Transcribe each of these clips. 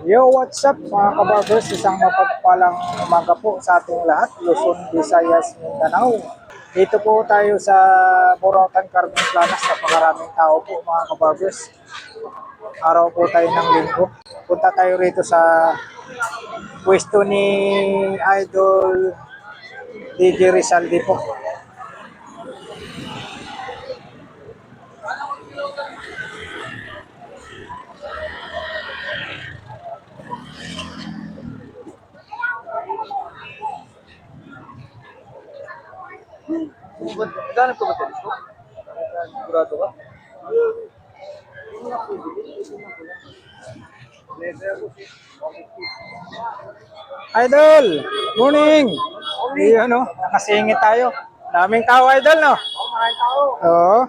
Yo, what's up mga kabarbers? Isang mapagpalang umaga po sa ating lahat, Luzon, Visayas, Mindanao. Dito po tayo sa Burautan Carmen Planas. Napakaraming tao po mga kabarbers. Araw po tayo ng linggo. Punta tayo rito sa pwesto ni Idol DJ Rizaldi po. Gano'n ko ba ito? Sigurado ka? Idol, morning! Ayan o, nakasingit tayo. Daming tao, Idol, no? Oo.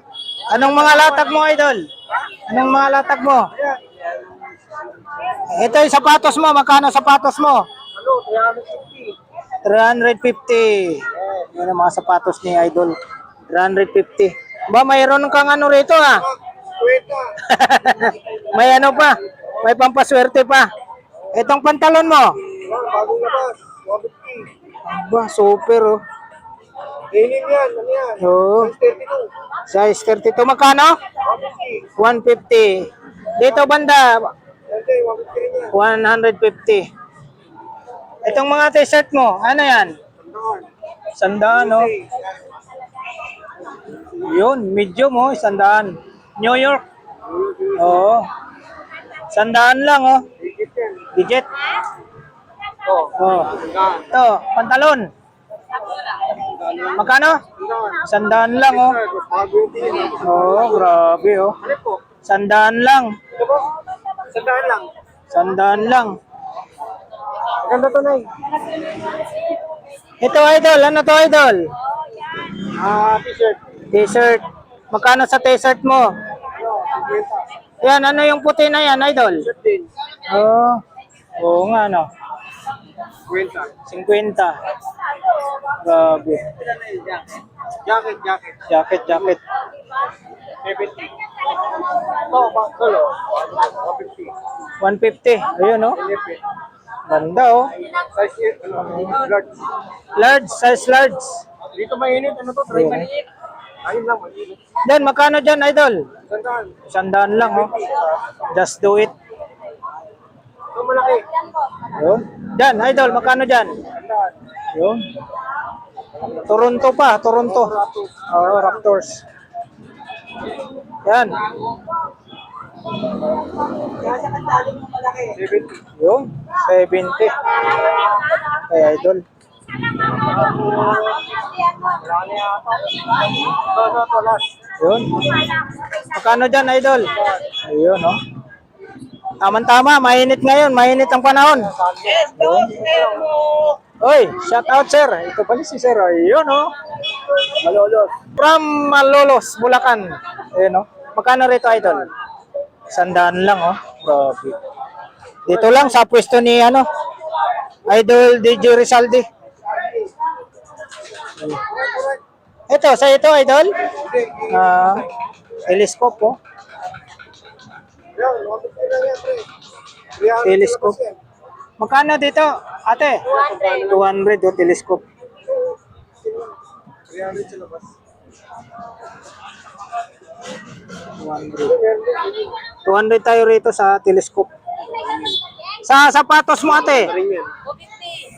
Anong mga latag mo, Idol? Anong mga latag mo? Ito yung sapatos mo. Magkano sapatos mo? Ano? 350. 350. Yan ang mga sapatos ni Idol. 350. Ba, mayroon kang ano rito, ha? Kwenta. May ano pa? May pampaswerte pa. Itong pantalon mo? Bagong labas. 150. Ba, super, oh. Denim yan. Ano yan? Oo. 32. Size 32. Magkano? 150. 150. Dito banda, Hindi, 150 rin yan. 150. Itong mga t-shirt mo, ano yan? Sandaan. 100, no? Yun, medium, oh, 100. New York. Oo. 100 lang, oh. Higit yan. Digit. Oh. Oh. Sandaan. Ito, pantalon. Magkano? Sandaan. 100 lang, oh. Bago yung tingin. Oo, grabe, oh. Ano po? 100 lang. Ito po? Sandaan lang. 100 lang. Maganda to, Nay. Ito, Idol. Ano to, Idol? T-shirt. T-shirt. Magkano sa t-shirt mo? Ano? 50. Yan, ano yung puti na yan, Idol? T-shirt din. Oo. Oo nga, no? 50. 50. Grabe. Jacket. Jacket, jacket. 70. Ito, solo. 150. 150. Ayun, no? Elepit. Ganda, oh. Size 8, large. Large, size large. Dito mainit, ano to? Try mainit. Ayun lang, mainit. Dan, magkano dyan, Idol? Sandaan. 100 lang, oh. Just do it. Ito malaki. Yun. Dyan, Idol, magkano dyan? Sandaan. Yun. Toronto pa, Toronto. Oo, Raptors. Yan. 70. Yun, 70. Kay Idol. Ito, last. Yun. Magkano dyan, Idol? Ayun, no? Tama-tama, mainit ngayon. Mainit ang panahon. Yun. Oy, shout out, sir. Ito pala si sir. Ayun, no? Malolos. From Malolos, Bulacan. Ayun, no? Magkano rito, Idol? 100 lang, oh. Grabe. Dito lang sa pwesto ni, ano, Idol DJ Rizaldi. Ito, sa ito, Idol? Telescope, oh. Yan, 150 lang yan, pre. 300 Telescope. labas yan. Magkano dito, ate? 200 o telescope. 300 sa labas. 200 tayo rito sa telescope. Sa sapatos mo, ate? Ring yan.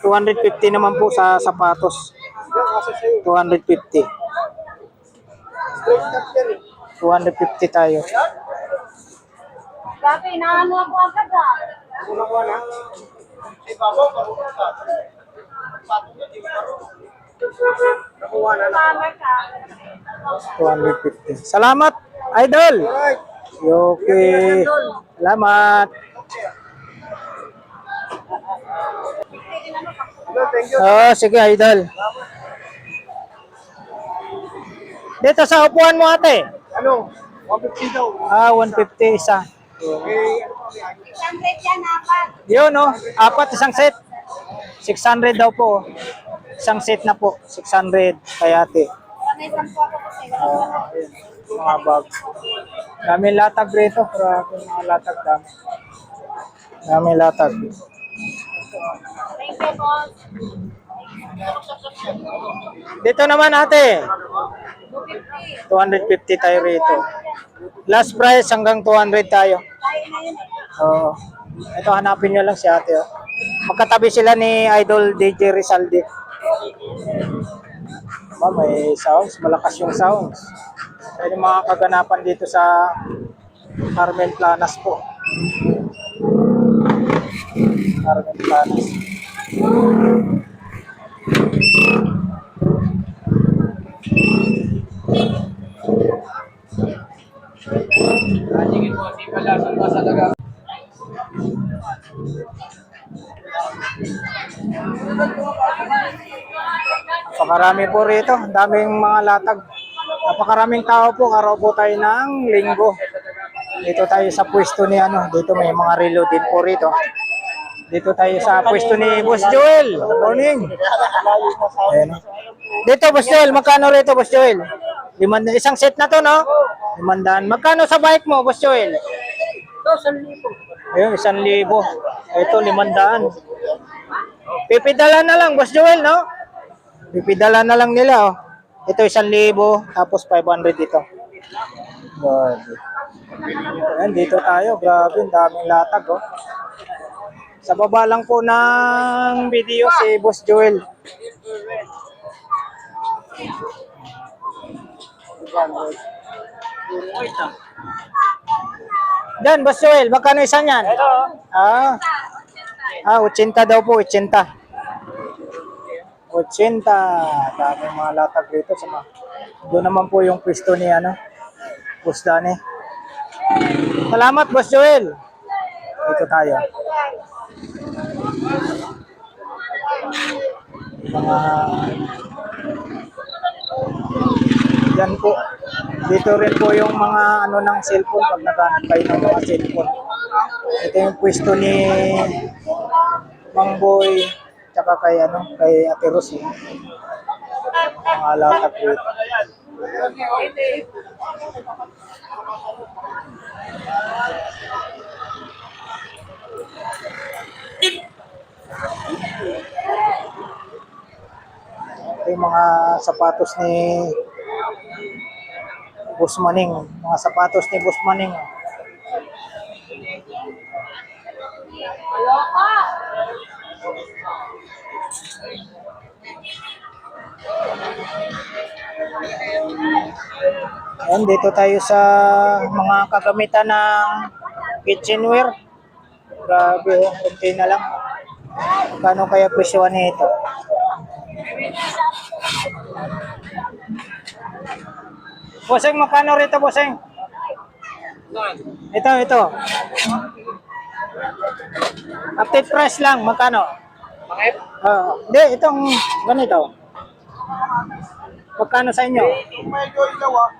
250 naman po sa sapatos. Yan, kasi sa'yo. 250. Straight cut yan eh. 250 tayo. Dati, naano ako agad ah. Kung nakuha na. Ay, babaw, marunong ka. Patong na, di mo marunong. Nakuha na. Tama ka. 250. Salamat, Idol. Alright. Okay. Salamat. Thank you. Oh, sige, Idol. Dito sa upuan mo, ate. Ano? 150 daw. 150 isa. Okay. 600 yan, apat. Yun, no? 4 isang set. 600 daw po. Isang set na po. 600 kay ate. May 10 ako kasi. Ayun, mga bag. Daming latag rito. Grabe mga latag dami. Dami latag. Thank you, boss. Dito naman ate, 250. 250 tayo rito. Last price hanggang 200 tayo. Tayo na yun eh. Oo. Ito hanapin nyo lang si ate. Oh. Magkatabi sila ni Idol DJ Rizaldi. May sounds, malakas yung sounds. Yan yung mga kaganapan dito sa Carmen Planas po. Carmen Planas. Napakarami po rito. Ang daming mga latag. Napakaraming tao po. Araw po tayo ng linggo. Dito tayo sa pwesto ni ano. Dito may mga relo din po rito. Dito tayo sa pwesto ni Boss Joel. Good morning. Ayan. Dito Boss Joel. Magkano rito Boss Joel? Isang set na to, no? 500. Magkano sa bike mo Boss Joel? Ayun, 1,000. Ito, 500. Pipidala na lang, Boss Joel, no? Pipidala na lang nila, oh. Ito, 1,000. Tapos, 500 dito. Grabe. Ayan, dito tayo. Grabe, ang daming latag, oh. Sa baba lang po ng video si Boss Joel. Diyan, Boss Joel, magkano isa niyan? Ah, 80 daw po, 80. 80. Daming mga latag dito sa mga. Doon naman po yung pwesto ni ano, Boss Dani. Salamat, Boss Joel. Dito tayo. Mga yan po. Dito rin po yung mga ano ng cellphone pag naghanap kayo ng mga cellphone. Ito yung pwesto ni Mang Boy tsaka kay Ate Rose. Mga latag dito. Ito yung mga sapatos ni Boss Maning. Mga sapatos ni Boss Maning. Ayan, dito tayo sa mga kagamitan ng kitchenware. Grabe, oh, kunti na lang. Kano kaya presyo nito? Bossing, magkano rito, Bossing? Ito. Update price lang, magkano? Hindi, itong ganito. Magkano sa inyo?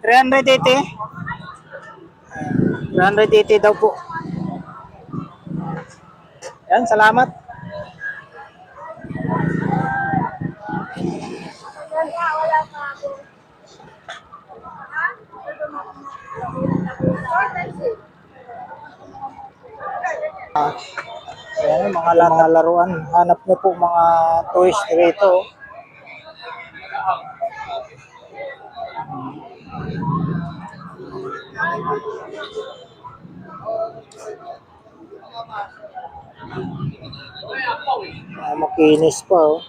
380? 380 daw po. Yan, salamat. Ayan, mga laruan. Hanap nyo po mga toys rito. Makinis pa, oh.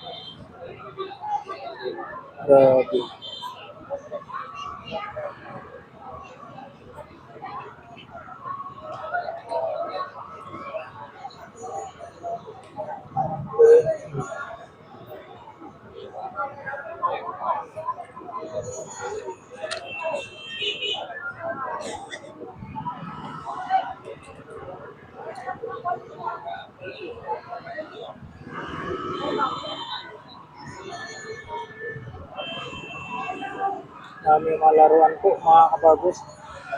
Grabe. Dami mga laruan po, mga kabarbers.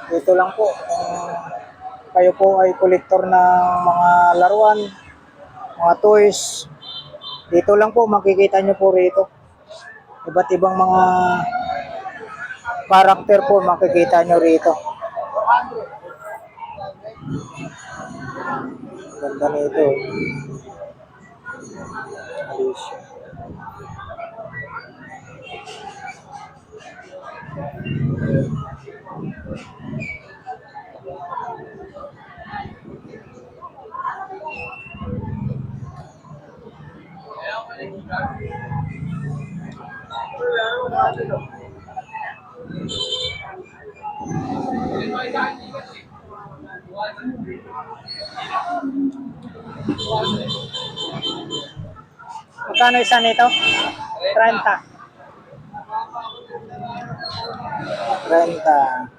Dito lang po, kung kayo po ay kolektor ng mga laruan, mga toys, dito lang po makikita nyo po rito. Iba't ibang mga karakter po makikita nyo rito. Ganda nito. Alicia. Magkano isa nito? 30. 30.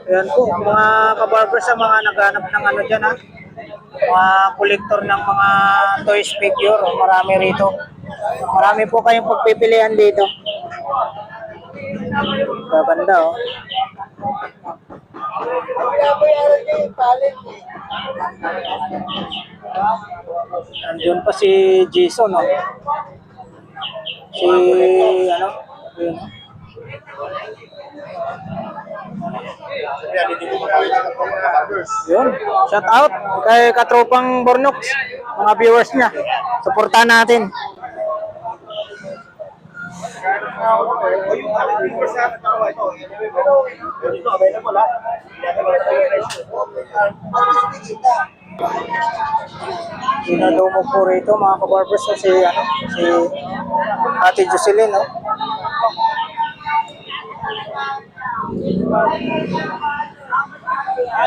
Ayan po, mga kabarber sa mga naghanap ng ano dyan ha. Mga kolektor ng mga toys figure, marami rito. Marami po kayong pagpipilian dito. Gaganda oh. Nandiyon pa si Jason oh. Si ano? Yun. Yun. Shout out kay katropang Bornox, mga viewers niya. Suportahan natin. Dinalomo po rito mga kabarbers si Ate Jocelyn no.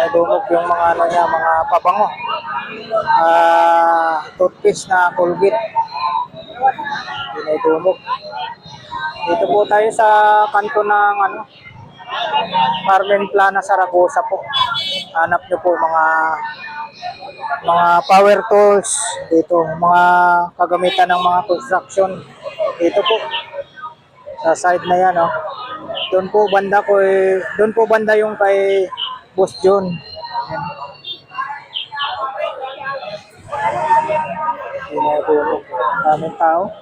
Dumog yung mga ano niya, mga pabango. Toothpaste na Colgate. Dinudumog. Dito po tayo sa kanto ng ano, Carmen Plana, Zaragoza po. Hanap niyo po mga power tools dito, mga kagamitan ng mga construction. Dito po sa side na yan, oh. Doon po banda yung kay Boss John. Ayan. Dinudumog. Daming tao.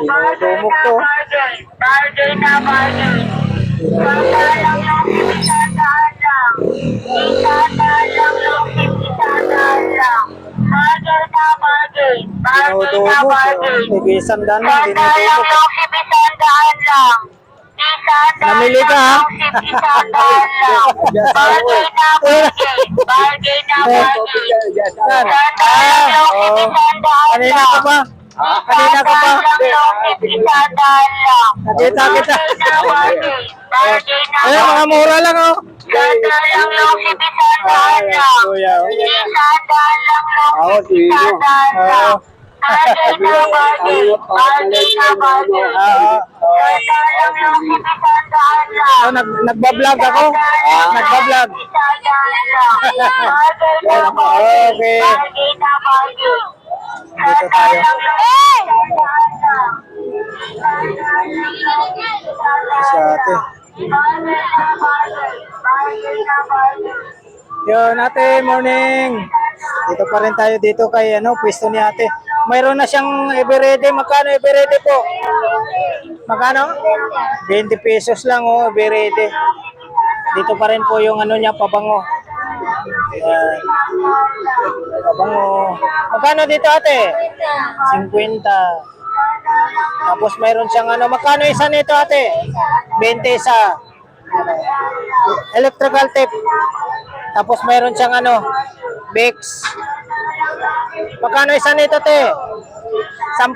Dinudumog to. Bargain na bargain. Isadalang yung isadalang lang. Isadalang yung isadalang. Bargain na bargain. Bargain na Dinudumog. bargain. Nag-iisang daan lang, Isadalang dinudumog. yung isadalang lang. Namili ka, ha? Bargain na bargain. Bargain na bargain. Yan. Isadalang yung Oh. isadalang Kanina ka pa? Kanina ka pa? Nakita kita. Ayun, mga mura lang, oh. Kuya, oh. Ako, sino? Oo. Oh, nagbablog ako. Nagbablog. Okay. Dito tayo. Si ate. Yun, ate, morning. Dito pa rin tayo dito kay pwesto ni ate. Mayroon na siyang everyday. Magkano everyday po? Magkano? 20 pesos lang everyday. Dito pa rin po yung niya, pabango. Ayan. Pabango. Magkano dito ate? 50. Tapos mayroon siyang magkano isa nito ate? 20 isa. Electrical tape. Tapos mayroon siyang Vicks. Magkano isa nito te? 10?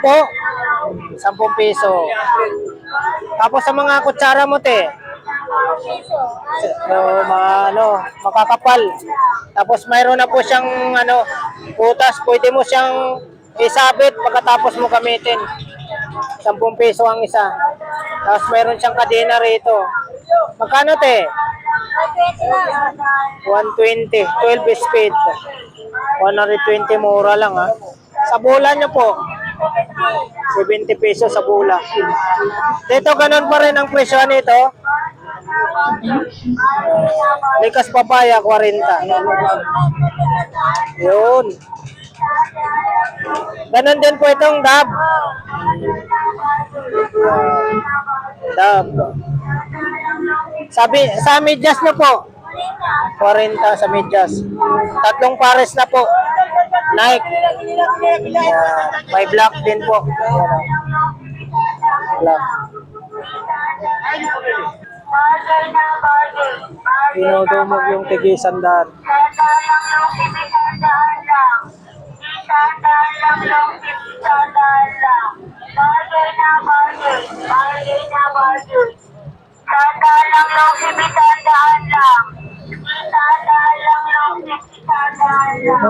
10 piso. Tapos sa mga kutsara mo te? So, makakapal. Tapos mayroon na po siyang butas, pwede mo siyang isabit pagkatapos mo gamitin. 10 piso ang isa. Tapos mayroon siyang kadena rito. Magkano te? 120, 12 speed. 120 mura lang ha. Sa bola nyo po, 70 pesos sa bola. Dito ganun pa rin ang presyo nito. Likas papaya, 40. Yun. Ganun din po itong dab. Dab. Sa medyas na po. 40 sa medyas. 3 pares na po. Nike. May black din po. Black. Dinudumog yung tigi-sandaan.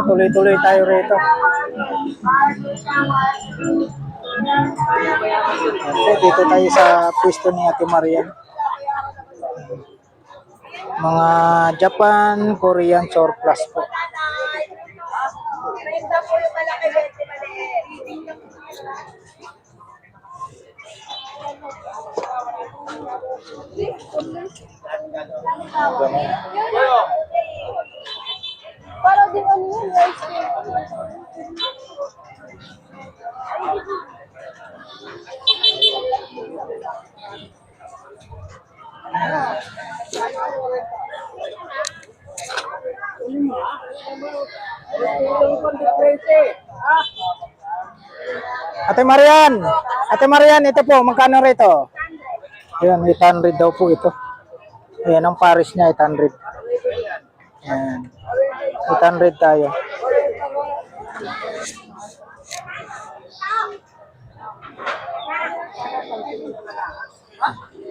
Tuloy-tuloy tayo rito. Dito tayo sa pwesto ni Ate Marian. Mga Japan, Korean surplus po. Para di ano yun, Ate Marian, ito po, magkano rito? Ayan, 800 daw po ito. Ayan, ang pares niya, 800. Ayan, 800 tayo.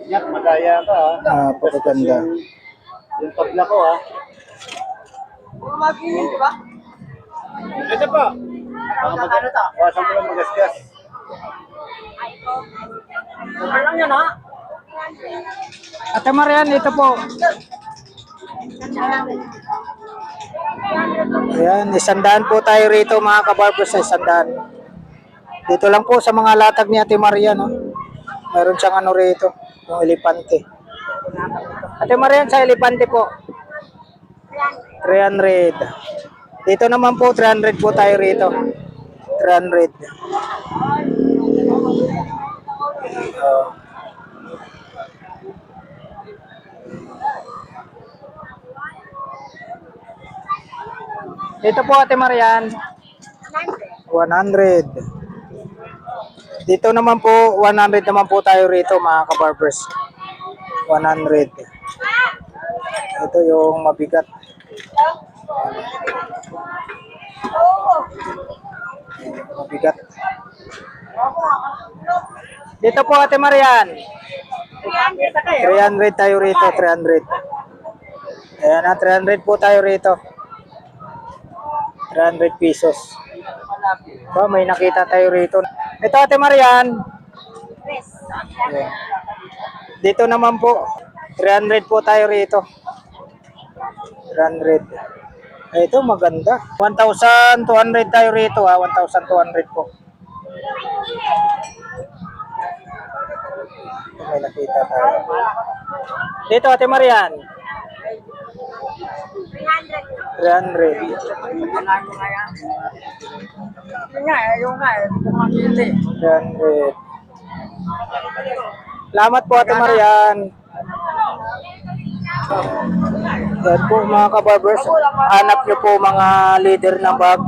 Yak, magaya ka ha. Pagkaganda. Yung tabla ko ha. Ito po. Magkano to? Wasan mo lang magasgas. Lang yan ha. Ate Marian, ito po. Ayan, 100 po tayo rito mga kabarbers, 100. Dito lang po sa mga latag ni Ate Marian, no? Meron siyang rito, yung elepante. Ate Marian, sa elepante po. 300. Dito naman po, 300 po tayo rito. 300. Dito po Ate Marian, 100. Dito naman po, 100 naman po tayo rito mga kabarbers. 100. Ito yung mabigat. Mabigat. Dito po Ate Marian, 300 tayo rito, 300. Ayan na, 300 po tayo rito. 300 pesos. Ba, may nakita tayo rito. Ito Ate Marian. Ayan. Dito naman po, 300 po tayo rito. 300. Ito maganda. 1,200 tayo rito ha. 1,200 po. Ito may nakita tayo. Dito Ate Marian. 300. Yung nga, kung makili. 300. Salamat po Ate Marian. Yan po mga kabarbers. Hanap nyo po mga leader ng bag.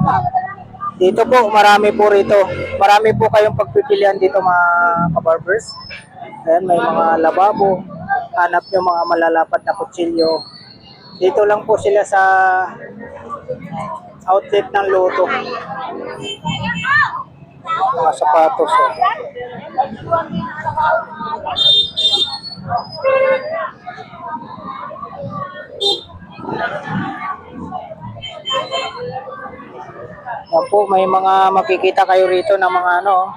Dito po, marami po rito. Marami po kayong pagpipilian dito mga kabarbers. Ayan, may mga lababo. Hanap nyo mga malalapat na kutsilyo. Dito lang po sila sa outlet ng Lotto. Mga sapatos. Yan po, may mga makikita kayo rito ng mga ano,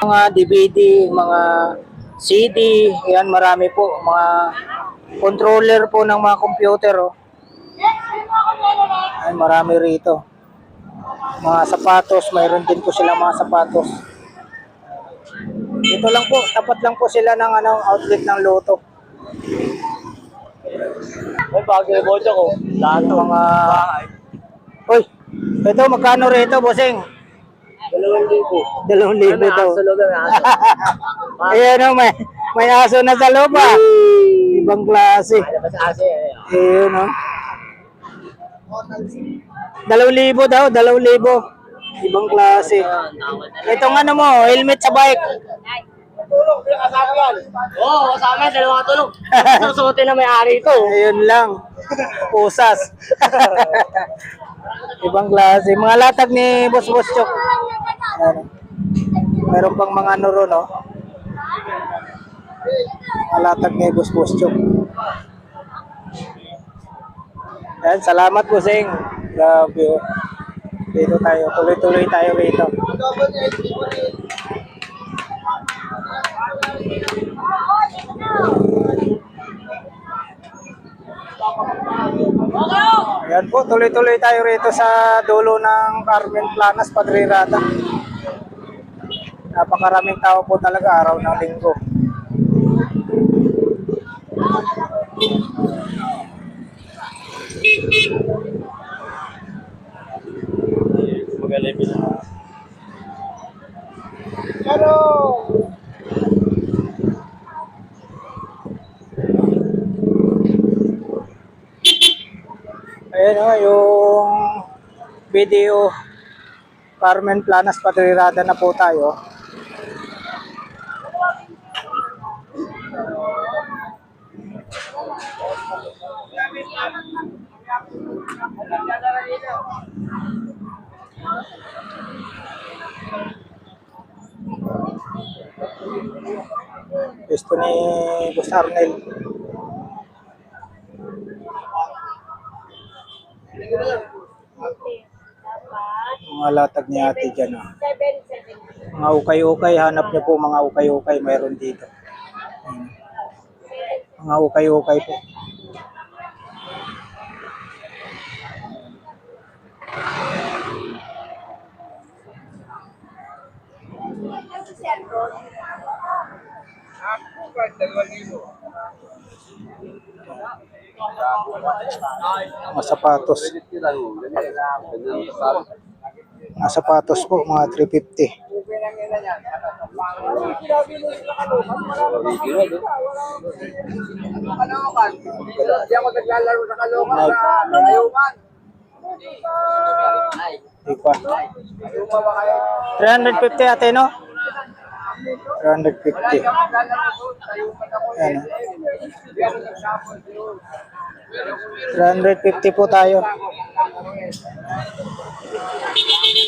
mga DVD, mga CD, yan marami po, mga controller po ng mga computer, oh. Ay, marami rito. Mga sapatos, mayroon din po silang mga sapatos. Dito lang po, tapat lang po sila ng ano, outlet ng Lotto. May bagay mo dyan ko. Lahat ng Mga... Uy, ito, magkano rito, bossing? 2,000. 2,000 daw. Sa loob ng aso. Ayan o, may aso na sa loob ah. Ibang klase. Ano ba sa aso eh? Ayan o. 2,000 daw, 2,000. Ibang klase. Itong ano mo, helmet sa bike. Tulog, kasama yan. Oo, kasama yan. Dalawang tulog. Susuotin na may-ari ito. Ayun lang. Pusas. Ibang klase. Mga latag ni Boss Chok. Ayan. Meron pang mga ano ron, no? Mga latag ni Boss Chok. Ayan, salamat po, Sing. Grabe. Oh. Dito tayo. Tuloy-tuloy tayo rito. Ayan po, tuloy-tuloy tayo rito sa dulo ng Carmen Planas, Padre Rada. Napakaraming tao po talaga araw ng linggo. Magaling din. Pero ayan o, yung video Carmen Planas, Padre Rada na po tayo. Gusto ni Boss Arnel. Mga latag ni ate dyan. Oh. Mga ukay-ukay, hanap niyo po mga ukay-ukay, mayroon dito. Ayan. Mga ukay-ukay po. Mga sapatos. Mga sapatos po, mga 350. Hindi ako naglalaro sa Caloocan Nike. sa Ayuman. Di pa. 350 ate, no? 350. Ayan. 350 po tayo.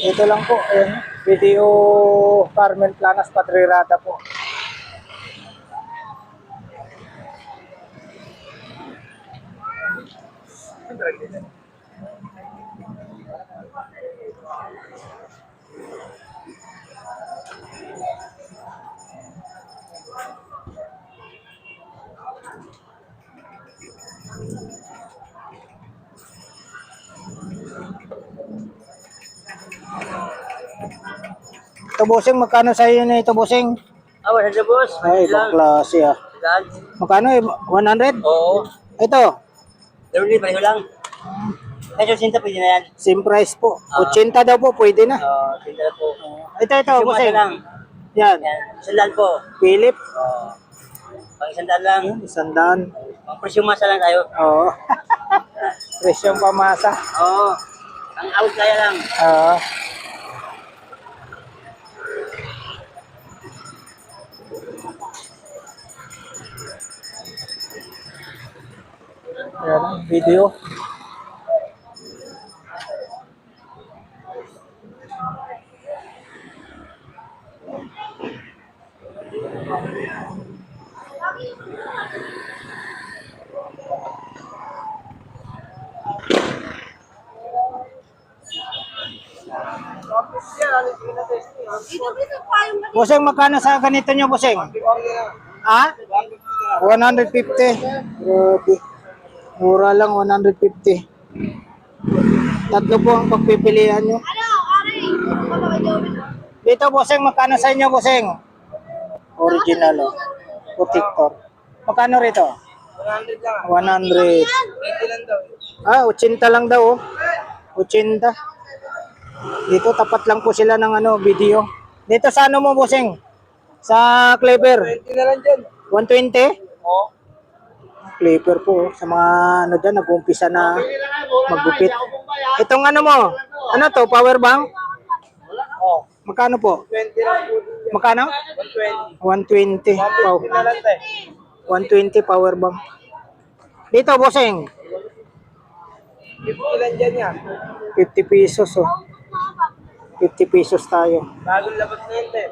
Ito lang po. Ayan. Video Carmen Planas, Padre Rada po. Ito, bossing, magkano sa iyo na ito, bossing? Ah, wala siya, boss. Ay, ibang klase ah. Ilan? Magkano eh? 100? Oo. Ito, Pero hindi, pareho lang. Medyo sinta pwede na yan. same price po. 80 daw po, pwede na. Sinta po. Ito, Sumata bossing. lang. Yan, Yan. Sandaan po. Philip. Pang isandaan lang. Sandaan. Pang presyumasa lang tayo. Oo. Presyong pamasa. Oo. Ang out kaya lang. Oo. Ayan, video. Bossing, magkano sa ganito nyo, bossing? Ha? 150. Grabe. Mura lang, 150. Tatlo po ang pagpipilian nyo. Dito, bossing, magkano sa inyo, bossing? Original, oh. Protector. Magkano rito? 100 lang. 100. 80 lang daw. Ah, 80 lang daw, oh. 80. Dito, tapat lang po sila ng video. Dito sa ano mo, bossing? Sa Clever. 20 na lang dyan. 120? Oo. Clipper po, sa mga dyan, nag-umpisa na maggupit. Itong ano mo, ano to, power bank? Oo. Magkano po? 20 lang po. Magkano? 120. 120. Wow. 150 na lang tayo. 120 power bank. Dito, bossing, 50 lang dyan yan. 50 pesos, oh. 50 pesos tayo. Bagong labas na yun, te.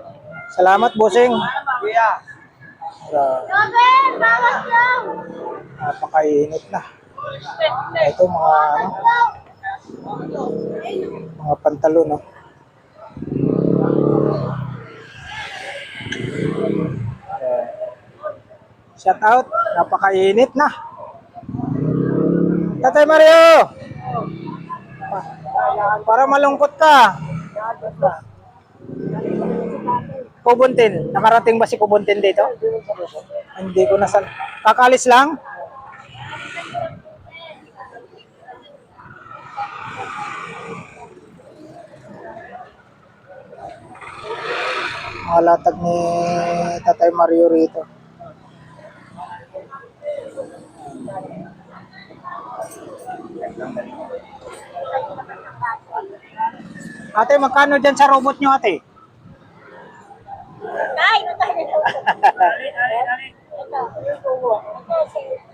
Salamat, bossing. Kuya. Robin, bawas lang! Napakainit na. Ito, mga pantalon, no? Shout out, napakainit na. Tatay Mario! Para malungkot ka. Kubuntin. Nakarating ba si Kubuntin dito? Hindi ko nasan. Kakalis lang? Mga latag ni Tatay Mario rito. Ate, magkano dyan sa robot nyo, ate? Ay, natay na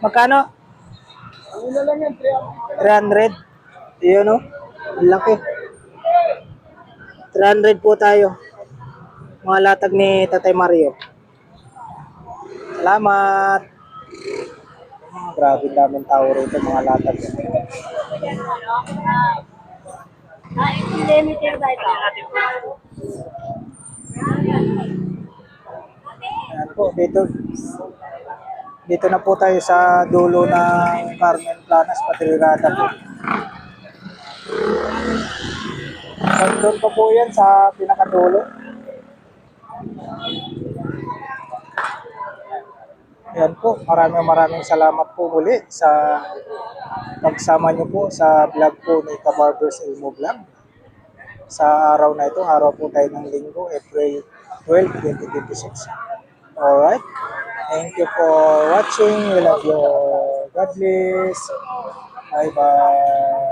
Magkano? Ano na lang yan, 300. Yun, no? Ang laki. 300 po tayo. Mga latag ni Tatay Mario. Salamat. Grabe daming tao rito, mga latag. limited ba ito? Ayan po, dito na po tayo sa dulo ng Carmen Planas, Patrilada po. Doon pa po yan sa pinakadulo. Ayan po, maraming salamat po muli sa pagsama nyo po sa vlog po ni Kabarbers Elmo Vlog. Sa araw na ito, araw po tayo ng Linggo, April 12, 2026. Alright. Thank you for watching. We love you. God bless. Bye-bye.